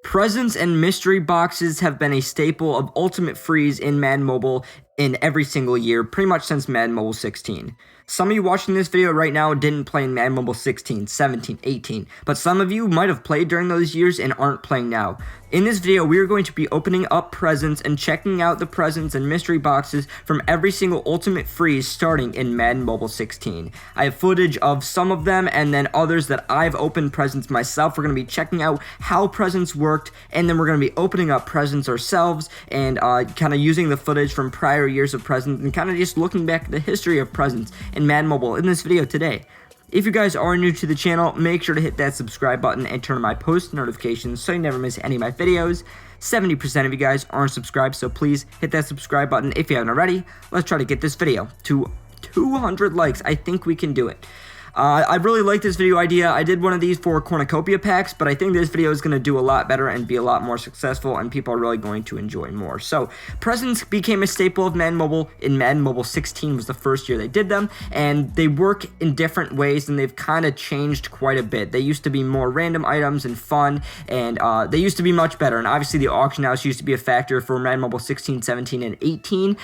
Presents and mystery boxes have been a staple of Ultimate Freeze in Madden Mobile in every single year, pretty much since Madden Mobile 16. Some of you watching this video right now didn't play in Madden Mobile 16, 17, 18, but some of you might have played during those years and aren't playing now. In this video, we are going to be opening up presents and checking out the presents and mystery boxes from every single Ultimate Freeze starting in Madden Mobile 16. I have footage of some of them and then others that I've opened presents myself. We're going to be checking out how presents worked, and then we're going to be opening up presents ourselves and kind of using the footage from prior years of presents and kind of just looking back at the history of presents in Madden Mobile in this video today. If you guys are new to the channel, make sure to hit that subscribe button and turn on my post notifications so you never miss any of my videos. 70% of you guys aren't subscribed, so please hit that subscribe button if you haven't already. Let's try to get this video to 200 likes. I think we can do it. I really like this video idea. I did one of these for cornucopia packs, but I think this video is going to do a lot better and be a lot more successful, and people are really going to enjoy more. So, presents became a staple of Madden Mobile. In Madden Mobile 16 was the first year they did them, and they work in different ways, and they've kind of changed quite a bit. They used to be more random items and fun, and they used to be much better, and obviously the auction house used to be a factor for Madden Mobile 16, 17, and 18.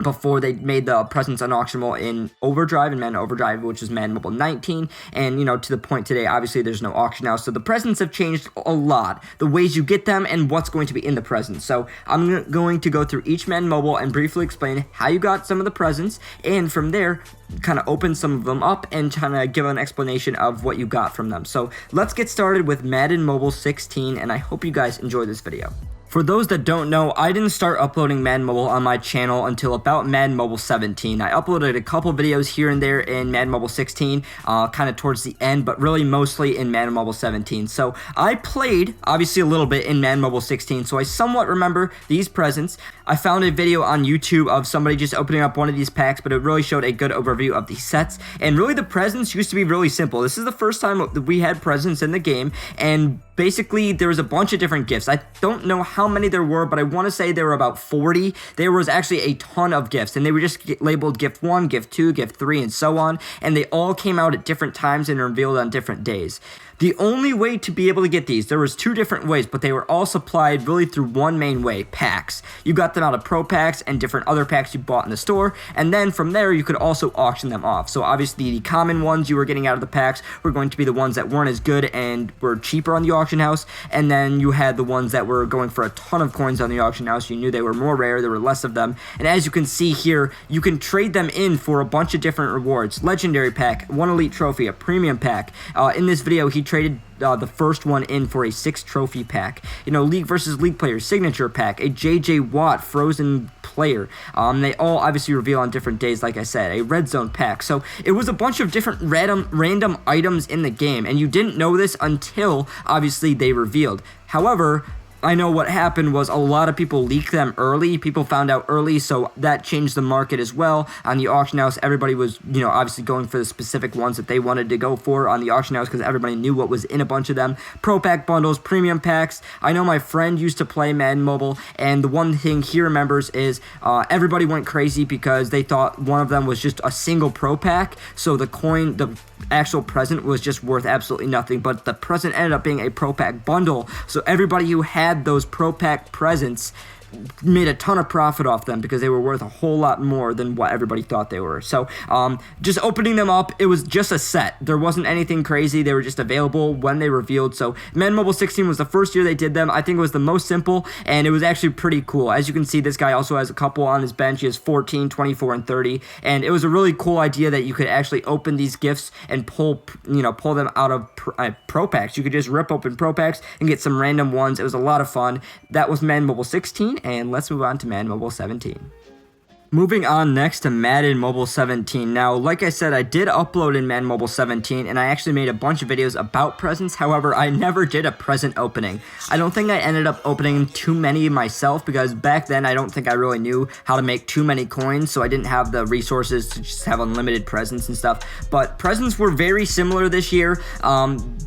Before they made the presents unauctionable in Overdrive and Madden Overdrive, which is Madden Mobile 19, and, you know, to the point today, obviously there's no auction house, so the presents have changed a lot, the ways you get them and what's going to be in the presents. So I'm going to go through each Madden Mobile and briefly explain how you got some of the presents, and from there, kind of open some of them up and kind of give an explanation of what you got from them. So let's get started with Madden Mobile 16, and I hope you guys enjoy this video. For those that don't know, I didn't start uploading Madden Mobile on my channel until about Madden Mobile 17. I uploaded a couple videos here and there in Madden Mobile 16, kind of towards the end, but really mostly in Madden Mobile 17. So I played, obviously, a little bit in Madden Mobile 16, so I somewhat remember these presents. I found a video on YouTube of somebody just opening up one of these packs, but it really showed a good overview of these sets, and really the presents used to be really simple. This is the first time that we had presents in the game, and basically there was a bunch of different gifts. I don't know how many there were, but I want to say there were about 40. There was actually a ton of gifts, and they were just labeled gift 1, gift 2, gift 3, and so on, and they all came out at different times and revealed on different days. The only way to be able to get these, there was two different ways, but they were all supplied really through one main way, packs. You got them out of pro packs and different other packs you bought in the store, and then from there you could also auction them off. So obviously the common ones you were getting out of the packs were going to be the ones that weren't as good and were cheaper on the auction house, and then you had the ones that were going for a ton of coins on the auction house. You knew they were more rare, there were less of them, and as you can see here, you can trade them in for a bunch of different rewards. Legendary pack, one elite trophy, a premium pack. In this video, he traded the first one in for a 6 trophy pack. You know, League versus League player signature pack, a JJ Watt frozen player. They all obviously reveal on different days, like I said, a red zone pack. So it was a bunch of different random items in the game, and you didn't know this until obviously they revealed. However, I know what happened was a lot of people leaked them early. People found out early, so that changed the market as well. On the auction house, everybody was, you know, obviously going for the specific ones that they wanted to go for on the auction house because everybody knew what was in a bunch of them. Pro pack bundles, premium packs. I know my friend used to play Madden Mobile, and the one thing he remembers is everybody went crazy because they thought one of them was just a single pro pack, so the actual present was just worth absolutely nothing, but the present ended up being a pro pack bundle, so everybody who had those pro pack presents made a ton of profit off them because they were worth a whole lot more than what everybody thought they were. So just opening them up, it was just a set. There wasn't anything crazy. They were just available when they revealed. So Madden Mobile 16 was the first year they did them. I think it was the most simple, and it was actually pretty cool. As you can see, this guy also has a couple on his bench. He has 14, 24, and 30, and it was a really cool idea that you could actually open these gifts and pull them out of pro packs. You could just rip open pro packs and get some random ones. It was a lot of fun. That was Madden Mobile 16. And let's move on to Madden Mobile 17. Moving on next to Madden Mobile 17. Now, like I said, I did upload in Madden Mobile 17, and I actually made a bunch of videos about presents. However, I never did a present opening. I don't think I ended up opening too many myself because back then I don't think I really knew how to make too many coins, so I didn't have the resources to just have unlimited presents and stuff. But presents were very similar this year.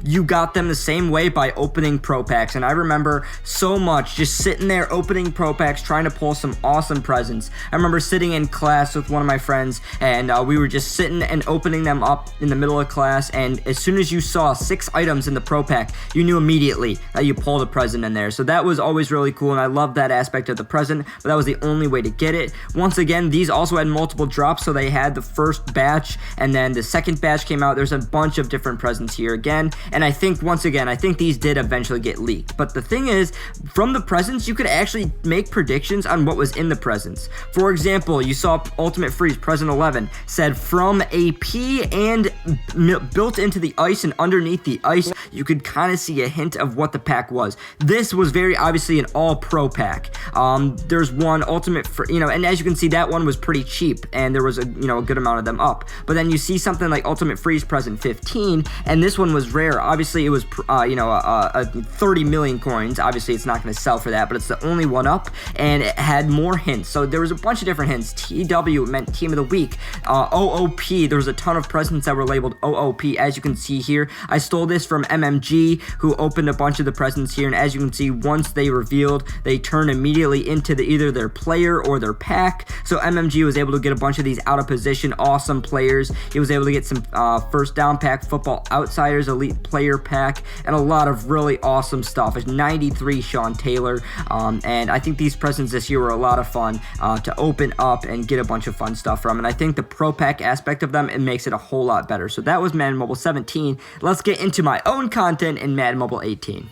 You got them the same way by opening pro packs, and I remember so much just sitting there opening pro packs, trying to pull some awesome presents. I remember sitting in class with one of my friends, and we were just sitting and opening them up in the middle of class, and as soon as you saw 6 items in the Pro Pack, you knew immediately that you pulled a present in there. So that was always really cool, and I love that aspect of the present, but that was the only way to get it. Once again, these also had multiple drops, so they had the first batch, and then the second batch came out. There's a bunch of different presents here again, and I think, once again, I think these did eventually get leaked. But the thing is, from the presents, you could actually make predictions on what was in the presents. For example, you saw Ultimate Freeze Present 11 said from AP, and built into the ice and underneath the ice, you could kind of see a hint of what the pack was. This was very obviously an all-pro pack. There's one Ultimate, and as you can see, that one was pretty cheap, and there was a good amount of them up. But then you see something like Ultimate Freeze Present 15, and this one was rare. Obviously, it was 30 million coins. Obviously, it's not going to sell for that, but it's the only one up, and it had more hints. So there was a bunch of different hints. TW meant Team of the Week. OOP, there was a ton of presents that were labeled OOP, as you can see here. I stole this from MMG, who opened a bunch of the presents here, and as you can see, once they revealed, they turned immediately into either their player or their pack. So MMG was able to get a bunch of these out of position awesome players. He was able to get some first down pack, Football Outsiders elite player pack, and a lot of really awesome stuff. It's 93 Sean Taylor, and I think these presents this year were a lot of fun to open up and get a bunch of fun stuff from, and I think the Pro Pack aspect of them, it makes it a whole lot better. So that was Madden Mobile 17. Let's get into my own content in Madden Mobile 18.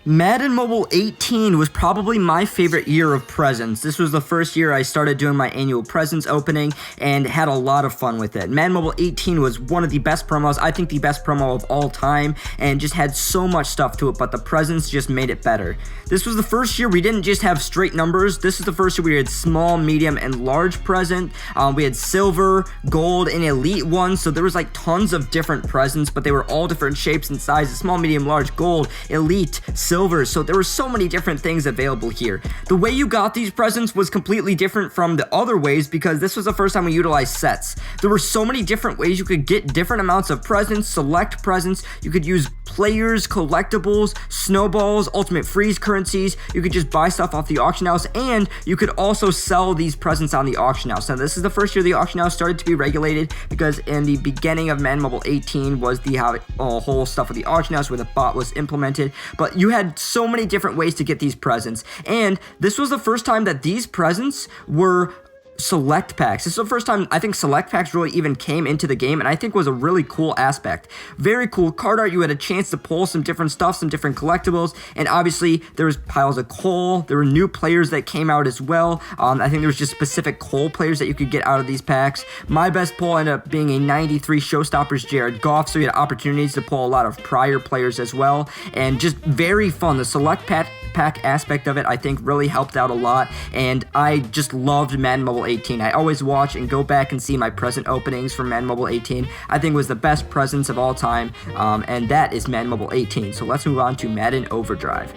Madden Mobile 18 was probably my favorite year of presents. This was the first year I started doing my annual presents opening and had a lot of fun with it. Madden Mobile 18 was one of the best promos, I think the best promo of all time, and just had so much stuff to it, but the presents just made it better. This was the first year we didn't just have straight numbers. This is the first year we had small, medium, and large present. We had silver, gold, and elite ones, so there was like tons of different presents, but they were all different shapes and sizes: small, medium, large, gold, elite, silver. So there were so many different things available here. The way you got these presents was completely different from the other ways, because this was the first time we utilized sets. There were so many different ways you could get different amounts of presents, select presents. You could use players, collectibles, snowballs, Ultimate Freeze currencies. You could just buy stuff off the auction house, and you could also sell these presents on the auction house. Now, this is the first year the auction house started to be regulated, because in the beginning of Madden Mobile 18 was the whole stuff with the auction house where the bot was implemented, but you had so many different ways to get these presents, and this was the first time that these presents were select packs. This is the first time I think select packs really even came into the game, and I think was a really cool aspect. Very cool card art. You had a chance to pull some different stuff, some different collectibles, and obviously there was piles of coal. There were new players that came out as well. I think there was just specific coal players that you could get out of these packs. My best pull ended up being a 93 Showstoppers Jared Goff, so you had opportunities to pull a lot of prior players as well, and just very fun. The select pack aspect of it, I think, really helped out a lot, and I just loved Madden Mobile 18. I always watch and go back and see my present openings from Madden Mobile 18. I think it was the best presents of all time, and that is Madden Mobile 18. So let's move on to Madden Overdrive.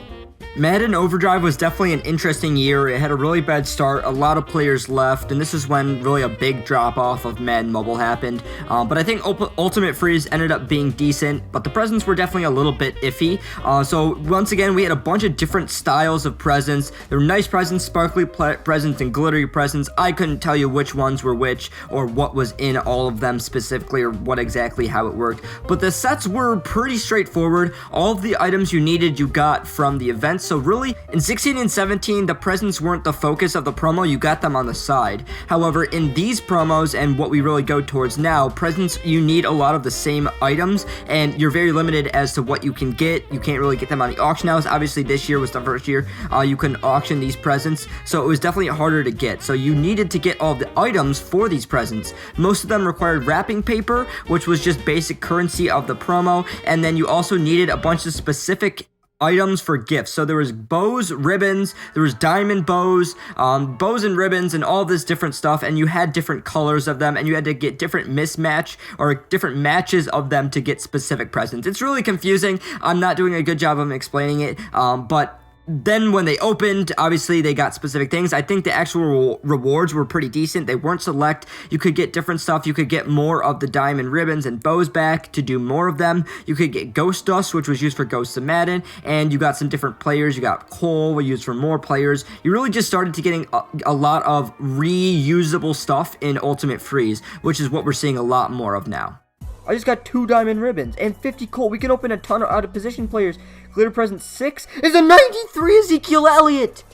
Madden Overdrive was definitely an interesting year. It had a really bad start, a lot of players left, and this is when really a big drop-off of Madden Mobile happened. But I think Ultimate Freeze ended up being decent, but the presents were definitely a little bit iffy. So once again, we had a bunch of different styles of presents. There were nice presents, sparkly presents, and glittery presents. I couldn't tell you which ones were which, or what was in all of them specifically, or what exactly how it worked. But the sets were pretty straightforward. All of the items you needed, you got from the events. So really, in 16 and 17, the presents weren't the focus of the promo, you got them on the side. However, in these promos, and what we really go towards now, presents, you need a lot of the same items, and you're very limited as to what you can get. You can't really get them on the auction house. Obviously, this year was the first year you couldn't auction these presents, so it was definitely harder to get. So you needed to get all the items for these presents. Most of them required wrapping paper, which was just basic currency of the promo, and then you also needed a bunch of specific items for gifts. So there was bows, ribbons, there was diamond bows, bows and ribbons, and all this different stuff, and you had different colors of them, and you had to get different mismatch or different matches of them to get specific presents. It's really confusing. I'm not doing a good job of explaining it, but then when they opened, obviously they got specific things. I think the actual rewards were pretty decent. They weren't select. You could get different stuff. You could get more of the diamond ribbons and bows back to do more of them. You could get ghost dust, which was used for Ghosts of Madden, and you got some different players. You got coal, used for more players. You really just started to getting a lot of reusable stuff in Ultimate Freeze, which is what we're seeing a lot more of now. I just got 2 diamond ribbons and 50 coal. We can open a ton of out of position players. Glitter present 6 is a 93 Ezekiel Elliott.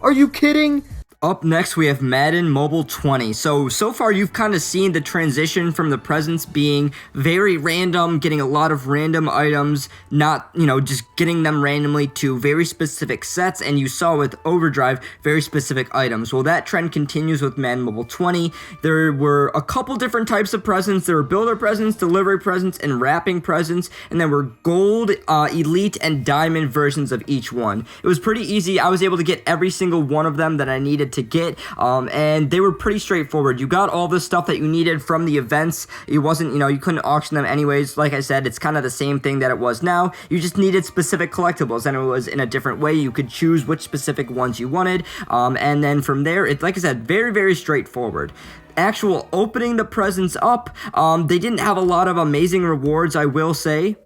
Are you kidding? Up next, we have Madden Mobile 20. So far, you've kind of seen the transition from the presents being very random, getting a lot of random items, not, just getting them randomly, to very specific sets, and you saw with Overdrive, very specific items. Well, that trend continues with Madden Mobile 20. There were a couple different types of presents. There were builder presents, delivery presents, and wrapping presents, and there were gold, elite, and diamond versions of each one. It was pretty easy. I was able to get every single one of them that I needed to get, and they were pretty straightforward. You got all the stuff that you needed from the events. It wasn't, you couldn't auction them anyways. Like I said, it's kind of the same thing that it was now. You just needed specific collectibles, and it was in a different way. You could choose which specific ones you wanted, and then from there, it's, like I said, very, very straightforward. Actual opening the presents up, they didn't have a lot of amazing rewards, I will say.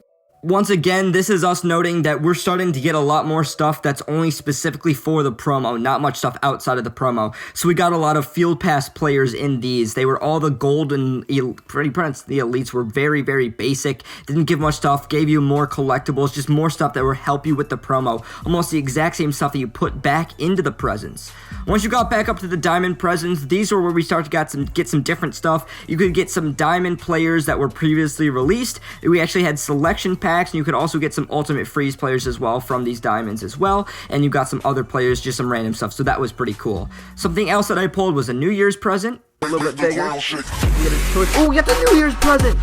Once again, this is us noting that we're starting to get a lot more stuff that's only specifically for the promo, not much stuff outside of the promo. So we got a lot of field pass players in these. They were all the golden, pretty much the elites were very, very basic. Didn't give much stuff, gave you more collectibles, just more stuff that would help you with the promo. Almost the exact same stuff that you put back into the presents. Once you got back up to the diamond presents, these are where we start to get some different stuff. You could get some diamond players that were previously released. We actually had selection packs, and you could also get some Ultimate Freeze players as well from these diamonds as well, and you got some other players, just some random stuff, so that was pretty cool. Something else that I pulled was a New Year's present, a little bit bigger. Oh, we got the New Year's present!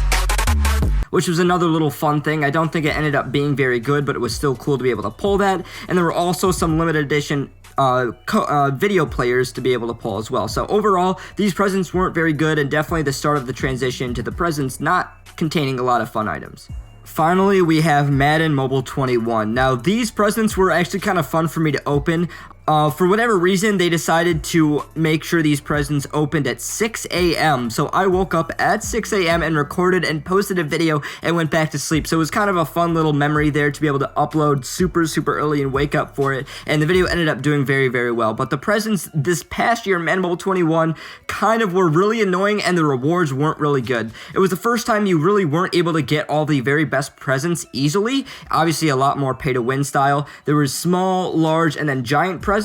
Which was another little fun thing. I don't think it ended up being very good, but it was still cool to be able to pull that, and there were also some limited edition video players to be able to pull as well. So overall, these presents weren't very good, and definitely the start of the transition to the presents not containing a lot of fun items. Finally, we have Madden Mobile 21. Now, these presents were actually kind of fun for me to open. For whatever reason, they decided to make sure these presents opened at 6 a.m. So I woke up at 6 a.m. and recorded and posted a video and went back to sleep. So it was kind of a fun little memory there to be able to upload super early and wake up for it. And the video ended up doing very, very well. But the presents this past year, Madden Mobile 21, kind of were really annoying, and the rewards weren't really good. It was the first time you really weren't able to get all the very best presents easily. Obviously, a lot more pay-to-win style. There was small, large, and then giant presents.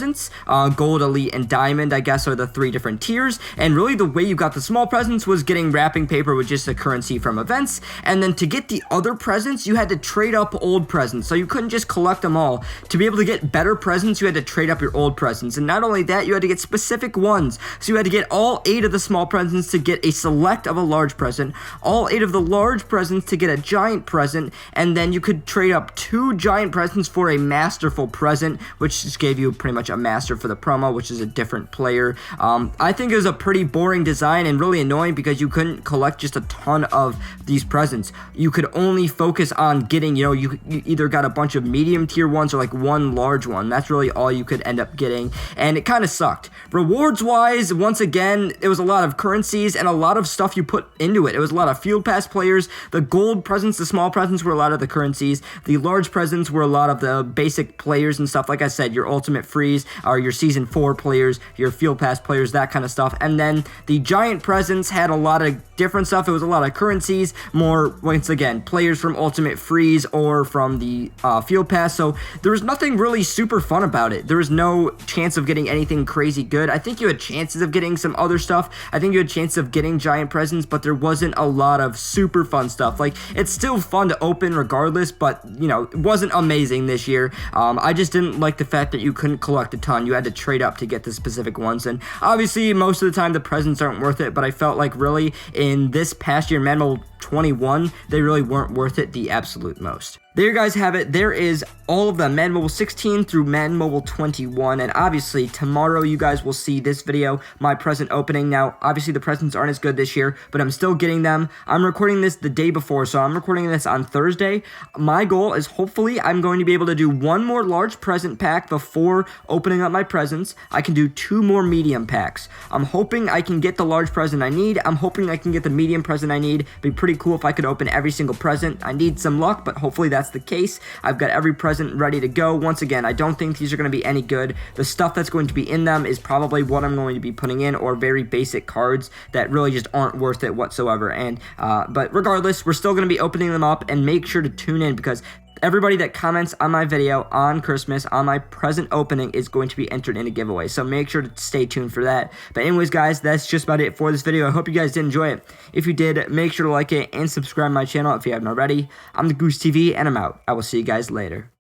Gold, elite, and diamond, I guess, are the 3 different tiers, and really the way you got the small presents was getting wrapping paper with just a currency from events, and then to get the other presents, you had to trade up old presents, so you couldn't just collect them all. To be able to get better presents, you had to trade up your old presents, and not only that, you had to get specific ones, so you had to get all 8 of the small presents to get a select of a large present, all 8 of the large presents to get a giant present, and then you could trade up 2 giant presents for a masterful present, which just gave you pretty much a master for the promo, which is a different player. I think it was a pretty boring design and really annoying because you couldn't collect just a ton of these presents. You could only focus on getting, you either got a bunch of medium tier ones or like one large one. That's really all you could end up getting, and it kind of sucked. Rewards wise, once again, it was a lot of currencies and a lot of stuff you put into it. It was a lot of field pass players. The gold presents, the small presents were a lot of the currencies. The large presents were a lot of the basic players and stuff. Like I said, your Ultimate Freeze, or your Season 4 players, your Field Pass players, that kind of stuff. And then the giant presents had a lot of different stuff. It was a lot of currencies, more, once again, players from Ultimate Freeze or from the Field Pass. So there was nothing really super fun about it. There was no chance of getting anything crazy good. I think you had chances of getting some other stuff. I think you had chances of getting giant presents, but there wasn't a lot of super fun stuff. Like, it's still fun to open regardless, but, it wasn't amazing this year. I just didn't like the fact that you couldn't collect a ton. You had to trade up to get the specific ones, and obviously most of the time the presents aren't worth it, but I felt like really in this past year, Madden Mobile 21, they really weren't worth it the absolute most. There you guys have it. There is all of them, Madden Mobile 16 through Madden Mobile 21, and obviously tomorrow you guys will see this video, my present opening. Now, obviously the presents aren't as good this year, but I'm still getting them. I'm recording this the day before, so I'm recording this on Thursday. My goal is hopefully I'm going to be able to do one more large present pack before opening up my presents. I can do 2 more medium packs. I'm hoping I can get the large present I need. I'm hoping I can get the medium present I need. It'd be pretty cool if I could open every single present. I need some luck, but hopefully that's the case. I've got every present ready to go. Once again, I don't think these are going to be any good. The stuff that's going to be in them is probably what I'm going to be putting in, or very basic cards that really just aren't worth it whatsoever. And but regardless, we're still going to be opening them up, and make sure to tune in, because everybody that comments on my video on Christmas, on my present opening, is going to be entered in a giveaway. So make sure to stay tuned for that. But anyways, guys, that's just about it for this video. I hope you guys did enjoy it. If you did, make sure to like it and subscribe to my channel if you haven't already. I'm the Goose TV, and I'm out. I will see you guys later.